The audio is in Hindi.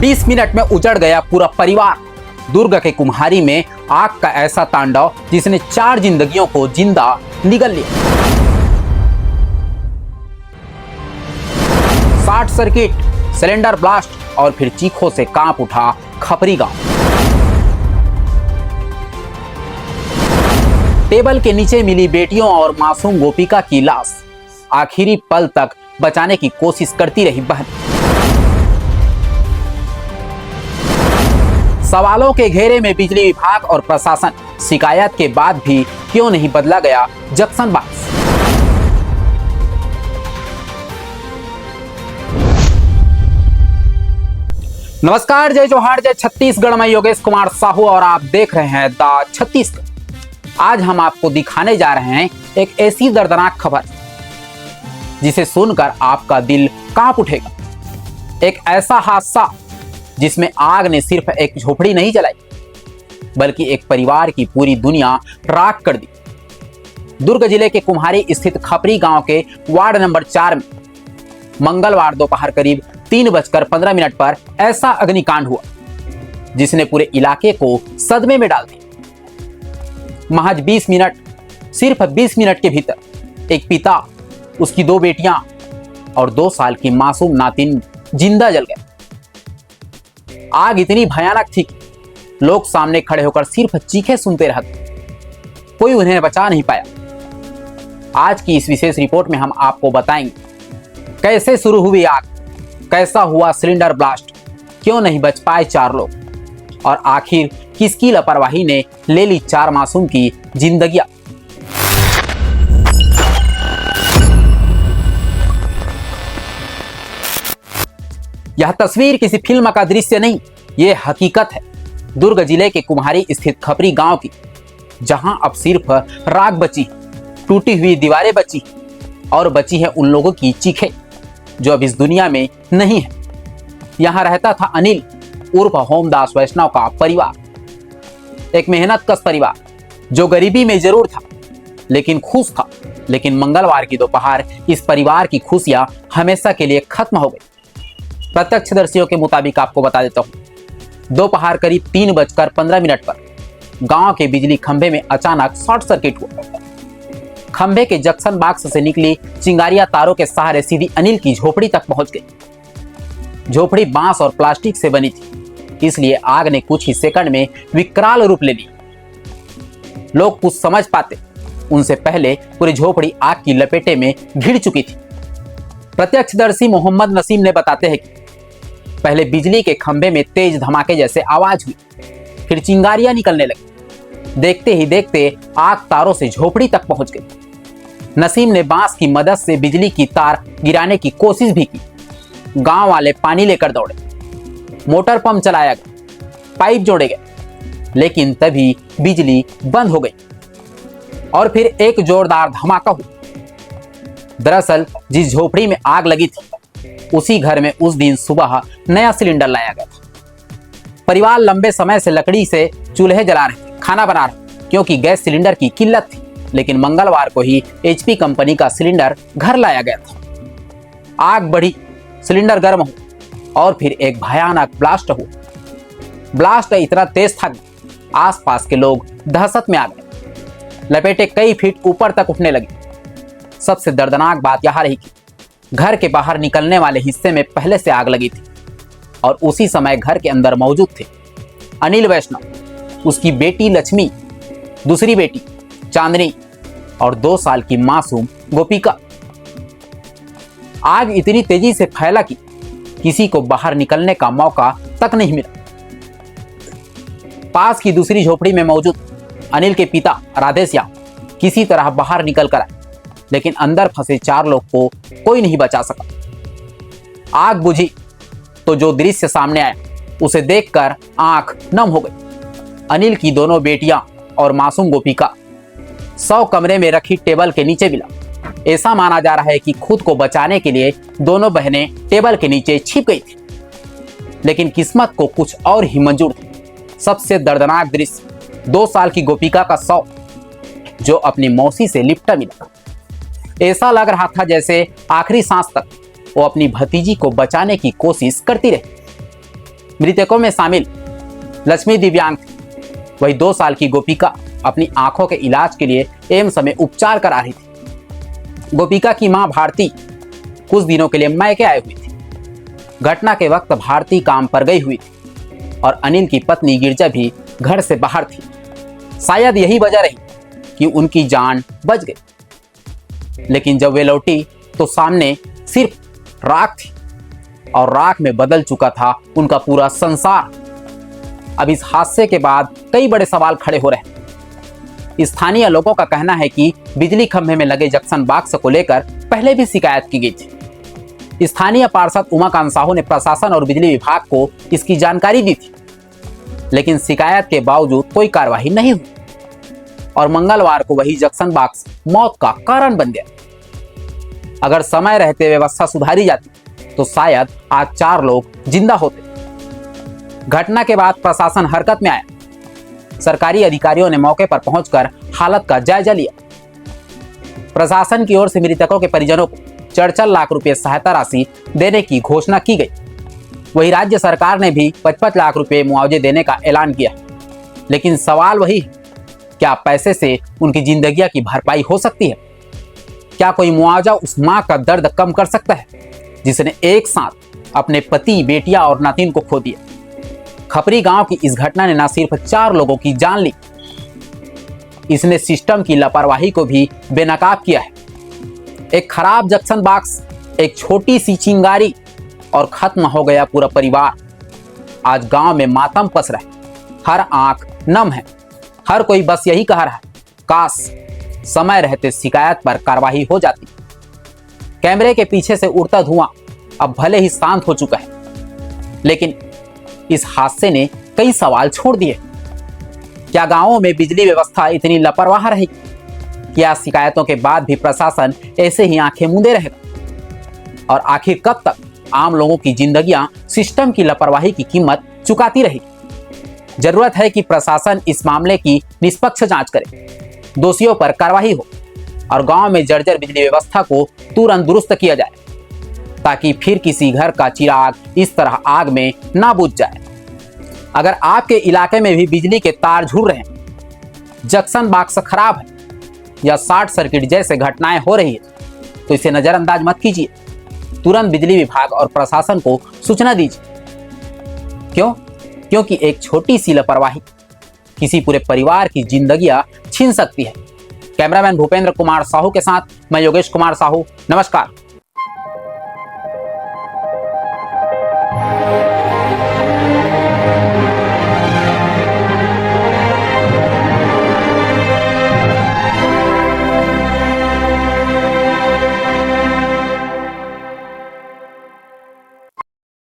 20 मिनट में उजड़ गया पूरा परिवार। दुर्ग के कुम्हारी में आग का ऐसा तांडव जिसने 4 जिंदगियों को जिंदा निगल लिया। शॉर्ट सर्किट, सिलेंडर ब्लास्ट और फिर चीखों से कांप उठा खपरी गांव। टेबल के नीचे मिली बेटियों और मासूम गोपिका की लाश। आखिरी पल तक बचाने की कोशिश करती रही बहन। सवालों के घेरे में बिजली विभाग और प्रशासन। शिकायत के बाद भी क्यों नहीं बदला गया जंक्शन बॉक्स। नमस्कार, जय जोहार, जय छत्तीसगढ़। मैं योगेश कुमार साहू और आप देख रहे हैं द छत्तीसगढ़। आज हम आपको दिखाने जा रहे हैं एक ऐसी दर्दनाक खबर जिसे सुनकर आपका दिल कांप उठेगा। एक ऐसा हादसा जिसमें आग ने सिर्फ एक झोपड़ी नहीं जलाई बल्कि एक परिवार की पूरी दुनिया राख कर दी। दुर्ग जिले के कुम्हारी स्थित खपरी गांव के वार्ड नंबर 4 में मंगलवार दोपहर करीब 3:15 पर ऐसा अग्निकांड हुआ जिसने पूरे इलाके को सदमे में डाल दिया। महज 20 मिनट, सिर्फ 20 मिनट के भीतर एक पिता, उसकी 2 बेटियां और 2 साल की मासूम नातिन जिंदा जल गए। आग इतनी भयानक थी कि लोग सामने खड़े होकर सिर्फ चीखें सुनते रह गए। कोई उन्हें बचा नहीं पाया। आज की इस विशेष रिपोर्ट में हम आपको बताएंगे कैसे शुरू हुई आग, कैसा हुआ सिलेंडर ब्लास्ट, क्यों नहीं बच पाए 4 लोग और आखिर किसकी लापरवाही ने ले ली 4 मासूम की जिंदगियां। यह तस्वीर किसी फिल्म का दृश्य नहीं, यह हकीकत है दुर्ग जिले के कुम्हारी स्थित खपरी गांव की, जहां अब सिर्फ राख बची, टूटी हुई दीवारें बची और बची है उन लोगों की चीखें जो अब इस दुनिया में नहीं है। यहां रहता था अनिल उर्फ होमदास वैष्णव का परिवार, एक मेहनतकश परिवार जो गरीबी में जरूर था लेकिन खुश था। लेकिन मंगलवार की दोपहर इस परिवार की खुशियां हमेशा के लिए खत्म हो गई। प्रत्यक्षदर्शियों के मुताबिक आपको बता देता हूं, दोपहर करीब 3:15 पर गांव के बिजली खंभे में अचानक शॉर्ट सर्किट हुआ। खंभे के जंक्शन बॉक्स से निकली चिंगारियां तारों के सहारे सीधी अनिल की झोपड़ी तक पहुंच गई। झोपड़ी बांस और प्लास्टिक से बनी थी, इसलिए आग ने कुछ ही सेकंड में विकराल रूप ले लिया। लोग कुछ समझ पाते उनसे पहले पूरी झोपड़ी आग की लपेटे में घिर चुकी थी। प्रत्यक्षदर्शी मोहम्मद नसीम ने बताते हैं कि पहले बिजली के खंभे में तेज धमाके जैसे आवाज हुई, फिर चिंगारियां निकलने लगी। देखते ही देखते आग तारों से झोपड़ी तक पहुंच गई। नसीम ने बांस की मदद से बिजली की तार गिराने की कोशिश भी की। गांव वाले पानी लेकर दौड़े, मोटर पंप चलाया गया, पाइप जोड़े गए, लेकिन तभी बिजली बंद हो गई और फिर एक जोरदार धमाका हुआ। दरअसल जिस झोपड़ी में आग लगी थी उसी घर में उस दिन सुबह नया सिलेंडर लाया गया था। परिवार लंबे समय से लकड़ी से चूल्हे जला रहे थे, खाना बना रहे क्योंकि गैस सिलेंडर की किल्लत थी। लेकिन मंगलवार को ही HP कंपनी का सिलेंडर घर लाया गया था। आग बढ़ी, सिलेंडर गर्म हुआ और फिर एक भयानक ब्लास्ट हुआ। ब्लास्ट इतना तेज था कि आसपास के लोग दहशत में आ गए। लपेटे कई फीट ऊपर तक उठने लगी। सबसे दर्दनाक बात यह रही कि घर के बाहर निकलने वाले हिस्से में पहले से आग लगी थी और उसी समय घर के अंदर मौजूद थे अनिल वैष्णव, उसकी बेटी लक्ष्मी, दूसरी बेटी चांदनी और 2 साल की मासूम गोपिका। आग इतनी तेजी से फैला कि किसी को बाहर निकलने का मौका तक नहीं मिला। पास की दूसरी झोपड़ी में मौजूद अनिल के पिता राधेश्याम किसी तरह बाहर निकल कर आए, लेकिन अंदर फंसे 4 लोग को कोई नहीं बचा सका। आग बुझी तो जो दृश्य सामने आया उसे देखकर आंख नम हो गई। अनिल की दोनों बेटियां और मासूम गोपिका 100 कमरे में रखी टेबल के नीचे मिला। ऐसा माना जा रहा है कि खुद को बचाने के लिए दोनों बहनें टेबल के नीचे छिप गई थी, लेकिन किस्मत को कुछ और ही मंजूर थी। सबसे दर्दनाक दृश्य 2 साल की गोपिका का शव जो अपनी मौसी से लिपटा मिला। ऐसा लग रहा था जैसे आखिरी सांस तक वो अपनी भतीजी को बचाने की कोशिश करती रही। मृतकों में शामिल लक्ष्मी दिव्यांग थी। वही 2 साल की गोपिका अपनी आंखों के इलाज के लिए एम्स में उपचार करा रही थी। गोपिका की मां भारती कुछ दिनों के लिए मायके आई हुई थी। घटना के वक्त भारती काम पर गई हुई थी और अनिल की पत्नी गिरजा भी घर से बाहर थी। शायद यही वजह रही कि उनकी जान बच गई। लेकिन जब वे लौटी तो सामने सिर्फ राख थी और राख में बदल चुका था उनका पूरा संसार। अब इस हादसे के बाद कई बड़े सवाल खड़े हो रहे हैं। स्थानीय लोगों का कहना है कि बिजली खंभे में लगे जंक्शन बॉक्स को लेकर पहले भी शिकायत की गई थी। स्थानीय पार्षद उमाकांत साहू ने प्रशासन और बिजली विभाग को इसकी जानकारी दी थी, लेकिन शिकायत के बावजूद कोई कार्रवाई नहीं हुई और मंगलवार को वही जंक्शन बॉक्स मौत का कारण बन गया। अगर समय रहते व्यवस्था सुधारी जाती तो शायद आज 4 लोग जिंदा होते। घटना के बाद प्रशासन हरकत में आया। सरकारी अधिकारियों ने मौके पर पहुंचकर हालत का जायजा लिया। प्रशासन की ओर से मृतकों के परिजनों को 4 लाख रुपए सहायता राशि देने की घोषणा की गई। वही राज्य सरकार ने भी 55 लाख रुपए मुआवजे देने का ऐलान किया। लेकिन सवाल वही है, क्या पैसे से उनकी जिंदगियां की भरपाई हो सकती है? क्या कोई मुआवजा उस मां का दर्द कम कर सकता है जिसने एक साथ अपने पति, बेटिया और नातिन को खो दिया? खपरी गांव की इस घटना ने न सिर्फ 4 लोगों की जान ली, इसने सिस्टम की लापरवाही को भी बेनकाब किया है। एक खराब जंक्शन बॉक्स, एक छोटी सी चिंगारी और खत्म हो गया पूरा परिवार। आज गांव में मातम पस रहा है, हर आंख नम है, हर कोई बस यही कह रहा है, काश समय रहते शिकायत पर कार्रवाई हो जाती। कैमरे के पीछे से उड़ता धुआं अब भले ही शांत हो चुका है, लेकिन इस हादसे ने कई सवाल छोड़ दिए। क्या गांवों में बिजली व्यवस्था इतनी लापरवाह रहेगी? क्या शिकायतों के बाद भी प्रशासन ऐसे ही आंखें मूंदे रहेगा? और आखिर कब तक आम लोगों की जिंदगियां सिस्टम की लापरवाही की कीमत चुकाती रहेगी? जरूरत है कि प्रशासन इस मामले की निष्पक्ष जांच करे, दोषियों पर कार्रवाई हो और गांव में जर्जर बिजली व्यवस्था को तुरंत दुरुस्त किया जाए, ताकि फिर किसी घर का चिराग इस तरह आग में ना बुझ जाए। अगर आपके इलाके में भी बिजली के तार झुल रहे हैं, जंक्शन बॉक्स खराब है या शॉर्ट सर्किट जैसे घटनाएं हो रही है, तो इसे नजरअंदाज मत कीजिए। तुरंत बिजली विभाग और प्रशासन को सूचना दीजिए। क्यों? क्योंकि एक छोटी सी लापरवाही किसी पूरे परिवार की जिंदगियां छीन सकती है। कैमरामैन भूपेंद्र कुमार साहू के साथ मैं योगेश कुमार साहू, नमस्कार।